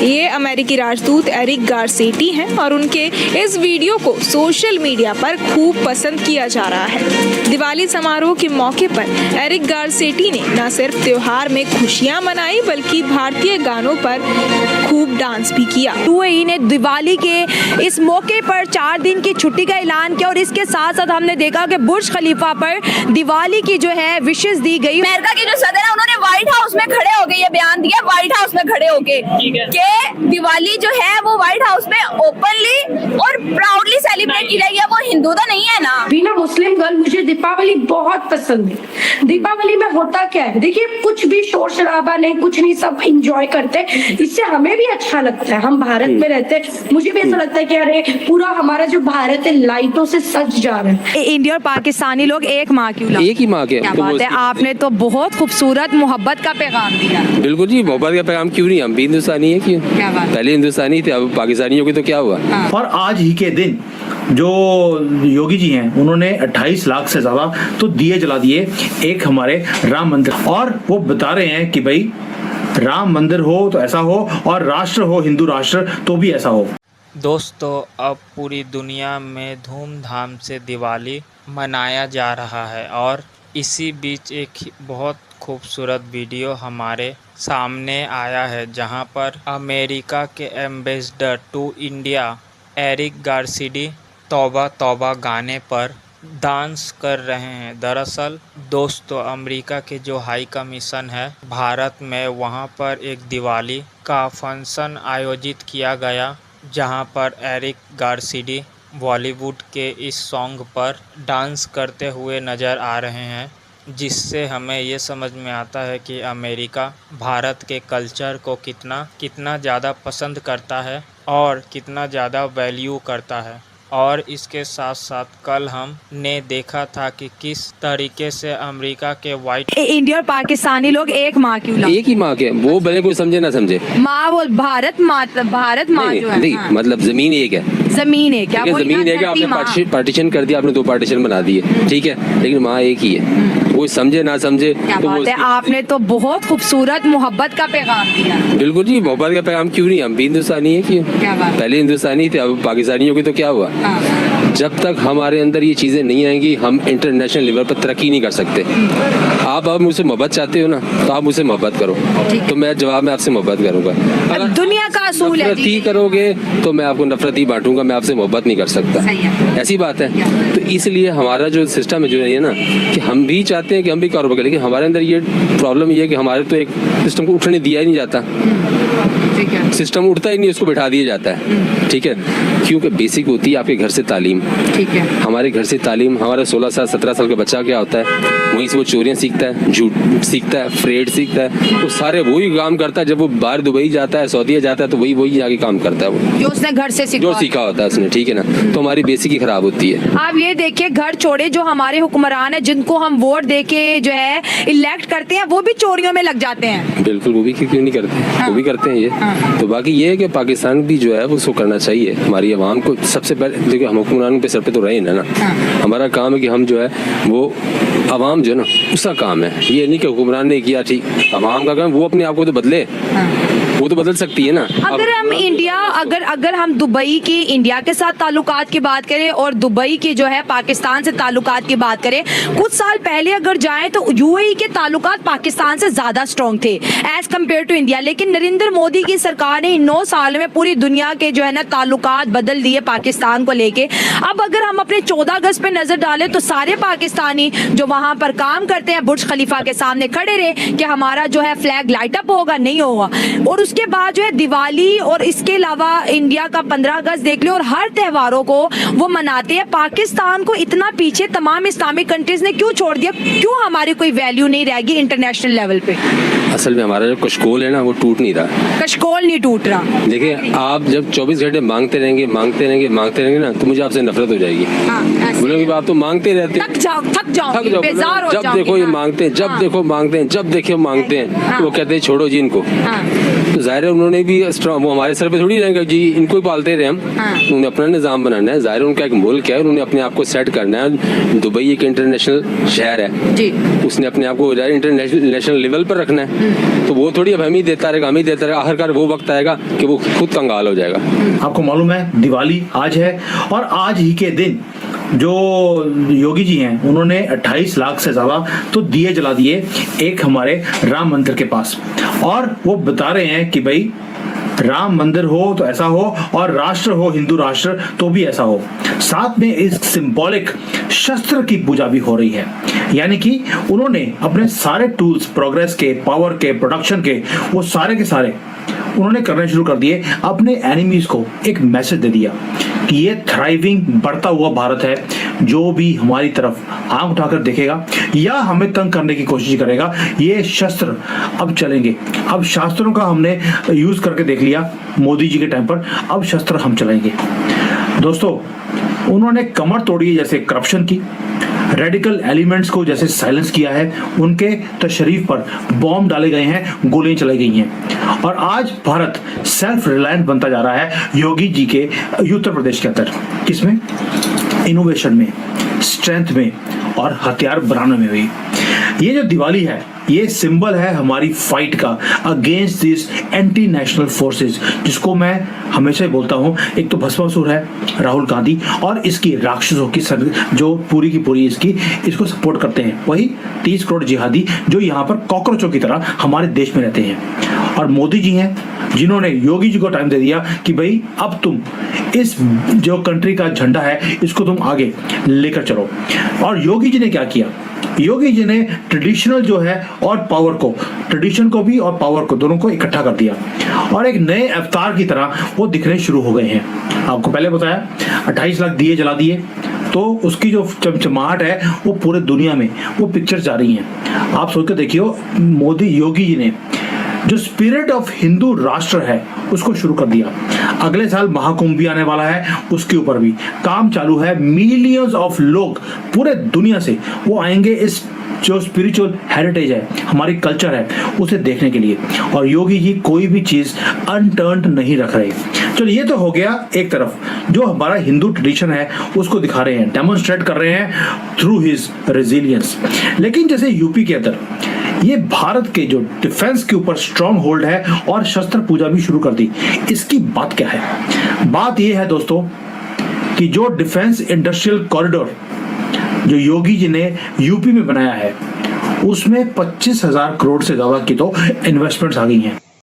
ये अमेरिकी राजदूत एरिक गारसेटी हैं और उनके इस वीडियो को सोशल मीडिया पर खूब पसंद किया जा रहा है। दिवाली समारोह के मौके पर एरिक गारसेटी ने न सिर्फ त्योहार में खुशियां मनाई बल्कि भारतीय गानों पर खूब डांस भी किया। यूएई ने दिवाली के इस मौके पर 4 दिन की छुट्टी का ऐलान किया और इसके साथ साथ हमने देखा कि बुर्ज खलीफा पर दिवाली की जो है विशेष दी गई। अमेरिका के जो सदर है उन्होंने व्हाइट हाउस में खड़े होके ये बयान दिया, व्हाइट हाउस में खड़े होके कि दिवाली जो है वो व्हाइट हाउस में ओपनली और प्राउडली सेलिब्रेट की जाएगी। वो हिंदू तो नहीं है ना। बीना मुस्लिम गर्ल, मुझे दीपावली बहुत पसंद है। दीपावली में होता क्या है, देखिए कुछ भी शोर शराबा नहीं, कुछ नहीं, सब इंजॉय करते हैं। इससे हमें भी अच्छा लगता है, हम भारत में रहते हैं। मुझे भी ऐसा लगता है कि अरे पूरा हमारा जो भारत है लाइटों से सज जा रहा है। इंडिया और पाकिस्तानी लोग एक माँ की औलाद, एक ही माँ के। क्या बात है, आपने तो बहुत खूबसूरत मोहब्बत का पैगाम दिया। बिल्कुल जी, मोहब्बत का पैगाम क्यों नहीं, हम भी हिंदुस्तानी है। क्यों, क्या बात, पहले हिंदुस्तानी थे, अब पाकिस्तानियों की तो क्या हुआ। और आज ही के दिन जो योगी जी हैं उन्होंने 28 लाख से ज्यादा तो दिए जला दिए एक हमारे राम मंदिर, और वो बता रहे हैं कि भाई राम मंदिर हो तो ऐसा हो और राष्ट्र हो हिंदू राष्ट्र तो भी ऐसा हो। दोस्तों, अब पूरी दुनिया में धूमधाम से दिवाली मनाया जा रहा है और इसी बीच एक बहुत खूबसूरत वीडियो हमारे सामने आया है जहां पर अमेरिका के ambassador to India Eric Garcetti तौबा तौबा गाने पर डांस कर रहे हैं। दरअसल दोस्तों, अमेरिका के जो हाई कमीशन है भारत में, वहां पर एक दिवाली का फंक्शन आयोजित किया गया जहां पर एरिक गारसेटी बॉलीवुड के इस सॉन्ग पर डांस करते हुए नज़र आ रहे हैं, जिससे हमें ये समझ में आता है कि अमेरिका भारत के कल्चर को कितना ज़्यादा पसंद करता है और कितना ज़्यादा वैल्यू करता है। और इसके साथ साथ कल हमने देखा था कि किस तरीके से अमेरिका के वाइट इंडिया और पाकिस्तानी लोग एक माँ की औलाद, एक ही माँ के, वो भले कोई समझे ना समझे। माँ वो भारत माँ जो है, नहीं, हाँ। मतलब जमीन एक है, जमीन है क्या, जमीन एक है, आपने पार्टीशन कर दिया, आपने 2 पार्टीशन बना दिए, ठीक है, लेकिन माँ एक ही है। कोई समझे ना समझे। क्या तो बात है, आपने तो बहुत खूबसूरत मोहब्बत का पैगाम दिया। बिल्कुल जी, मोहब्बत का पैगाम क्यों नहीं, हम भी हिंदुस्तानी है। क्यों, क्या बात, पहले हिंदुस्तानी थे, अब पाकिस्तानियों की तो क्या हुआ। जब तक हमारे अंदर ये चीजें नहीं आएंगी हम इंटरनेशनल लेवल पर तरक्की नहीं कर सकते। आप अब मुझसे मोहब्बत चाहते हो ना, तो आप मुझसे मोहब्बत करो, तो मैं जवाब में आपसे मोहब्बत करूंगा। अगर दुनिया का असूल है, नफरत ही करोगे तो मैं आपको नफरत ही बांटूंगा, मैं आपसे मोहब्बत नहीं कर सकता। ऐसी बात है। तो इसलिए हमारा जो सिस्टम है जो है ना, कि हम भी चाहते हैं कि हम भी कारोबार करें, लेकिन हमारे अंदर ये प्रॉब्लम ये है कि हमारे तो एक सिस्टम को उठने दिया ही नहीं जाता। सिस्टम उठता ही नहीं, उसको बैठा दिया जाता है, ठीक है। क्योंकि बेसिक होती है आपके घर से तालीम, ठीक है। हमारे घर से तालीम, हमारा 16 साल 17 साल का बच्चा क्या होता है, वहीं से वो चोरियां सीखता है, झूठ सीखता है, फ्रेड सीखता है, वो सारे वही काम करता है। जब वो बाहर दुबई जाता है, सऊदीया जाता है, तो वही आगे काम करता है, वो जो उसने घर से जो सीखा होता है उसने, ठीक है ना। तो हमारी बेसिक ही खराब होती है। आप ये देखिए, घर छोड़े जो हमारे हुक्मरान है जिनको हम वोट देके जो है इलेक्ट करते हैं, वो भी चोरियों में लग जाते हैं। बिल्कुल, वो भी क्यों नहीं करते हैं, वो भी करते हैं ये। तो बाकी ये है कि पाकिस्तान भी जो है वो उसको करना चाहिए। हमारी आवाम को सबसे पहले देखिए, हम हुक्मरान पे सर पे तो रहे ना, हमारा काम है कि हम जो है वो आवाम जो है ना, उसका काम है। ये नहीं कि हुक्मरान ने किया, ठीक, आवाम का काम, वो अपने आप को तो बदले, वो तो बदल सकती है ना। अगर हम इंडिया अगर हम दुबई की इंडिया के साथ ताल्लुकात की बात करें और दुबई की जो है पाकिस्तान से ताल्लुकात की बात करें, कुछ साल पहले अगर जाएं तो यूएई के ताल्लुकात पाकिस्तान से ज्यादा स्ट्रॉन्ग थे एज कम्पेयर टू इंडिया। लेकिन नरेंद्र मोदी की सरकार ने इन 9 साल में पूरी दुनिया के जो है ना ताल्लुकात बदल दिए पाकिस्तान को लेके। अब अगर हम अपने 14 अगस्त पे नजर डालें तो सारे पाकिस्तानी जो वहां पर काम करते हैं बुर्ज खलीफा के सामने खड़े रहे कि हमारा जो है फ्लैग लाइट अप होगा, नहीं होगा। और उसके बाद जो है दिवाली और इसके अलावा इंडिया का 15 अगस्त देख लो, और हर त्योहारों को वो मनाते हैं। पाकिस्तान को इतना पीछे तमाम इस्लामिक कंट्रीज ने क्यों छोड़ दिया, क्यों हमारी कोई वैल्यू नहीं रहेगी इंटरनेशनल लेवल पे? असल में हमारा जो कशकोल है ना, वो टूट नहीं रहा। कशकोल नहीं टूट रहा। देखिए, आप जब 24 घंटे मांगते रहेंगे ना, तो मुझे आपसे नफरत हो जाएगी। बोलोगे आप तो मांगते रहते, थक जाओ, बेजार हो जब जाओगे। देखो ये मांगते हैं, जब देखो मांगते हैं, जब देखो मांगते हैं, तो वो कहते हैं छोड़ो जी इनको। तो तो जाहिर है उन्होंने भी वो हमारे सर पे थोड़ी रहेंगे जी इनको ही पालते रहे हम। उन्होंने अपना निज़ाम बनाना है, जाहिर है उनका एक मुल्क है, उन्होंने अपने आप को सेट करना है। दुबई एक इंटरनेशनल शहर है जी, उसने अपने आप को इंटरनेशनल लेवल पर रखना है, तो वो थोड़ी अब हम ही देता रहेगा, आखिरकार वो वक्त आएगा कि वो खुद कंगाल हो जाएगा। आपको मालूम है दिवाली आज है और आज ही के दिन जो योगी जी हैं उन्होंने 28 लाख से ज्यादा तो दिए जला दिए एक हमारे राम मंदिर के पास, और वो बता रहे हैं कि भाई राम मंदिर हो तो ऐसा हो और राष्ट्र हो हिंदू राष्ट्र तो भी ऐसा हो। साथ में इस सिंबॉलिक शस्त्र की पूजा भी हो रही है, यानी कि उन्होंने अपने सारे टूल्स प्रोग्रेस के, पावर के, प्रोडक्शन के, वो सारे के सारे उन्होंने करने शुरू कर दिए। अपने एनिमीज को एक मैसेज दे दिया कि ये थ्राइविंग बढ़ता हुआ भारत है, जो भी हमारी तरफ आंख उठाकर देखेगा या हमें तंग करने की कोशिश करेगा, ये शस्त्र अब चलेंगे। अब शास्त्रों का हमने यूज करके देख लिया मोदी जी के टाइम पर, अब शस्त्र हम चलाएंगे। दोस्तों उन्होंने कमर तोड़ी जैसे करप्शन की, रेडिकल एलिमेंट्स को जैसे साइलेंस किया है, उनके तशरीफ पर बॉम्ब डाले गए हैं, गोलियां चलाई गई हैं, और आज भारत सेल्फ रिलायंट बनता जा रहा है योगी जी के उत्तर प्रदेश के अंदर। किसमें? इनोवेशन में, स्ट्रेंथ में और हथियार बनाने में भी। ये जो दिवाली है ये सिंबल है हमारी फाइट का against this anti national forces, जिसको मैं हमेशा ही बोलता हूँ, एक तो भस्मासुर है राहुल गांधी और इसकी राक्षसों की जो पूरी की पूरी इसको सपोर्ट करते हैं, वही 30 करोड़ जिहादी जो यहाँ पर कॉकरोचों की तरह हमारे देश में रहते हैं। और मोदी जी हैं जिन्होंने योगी जी को टाइम दे दिया कि भाई अब तुम इस जो कंट्री का झंडा है इसको तुम आगे लेकर चलो। और योगी जी ने क्या किया? योगी जी ने ट्रेडिशनल जो है और पावर को, ट्रेडिशन को भी और पावर को, दोनों को इकट्ठा कर दिया और एक नए अवतार की तरह वो दिखने शुरू हो गए हैं। आपको पहले बताया 28 लाख दिए जला दिए, तो उसकी जो चमचमाहट है वो पूरे दुनिया में वो पिक्चर जा रही हैं। आप सोच कर देखियो, मोदी योगी जी ने जो स्पिरिट ऑफ हिंदू राष्ट्र है उसको शुरू कर दिया। अगले साल महाकुंभ भी आने वाला है, उसके ऊपर भी काम चालू है। मिलियंस ऑफ लोग पूरे दुनिया से वो आएंगे इस जो स्पिरिचुअल हेरिटेज है, हमारी कल्चर है, उसे देखने के लिए। और योगी जी कोई भी चीज अनटर्न्ड नहीं रख रहे। चलो ये तो हो गया एक तरफ, जो हमारा हिंदू ट्रेडिशन है उसको दिखा रहे हैं, डेमोन्स्ट्रेट कर रहे हैं थ्रू हिज रेजिलियंस। लेकिन जैसे यूपी के अंदर ये भारत के जो डिफेंस के ऊपर स्ट्रॉन्ग होल्ड है और शस्त्र पूजा भी शुरू कर दी, इसकी बात क्या है? बात ये है दोस्तों कि जो डिफेंस इंडस्ट्रियल कॉरिडोर जो योगी जी ने यूपी में बनाया है उसमें 25,000 करोड़ से ज्यादा की तो इन्वेस्टमेंट्स आ गई हैं।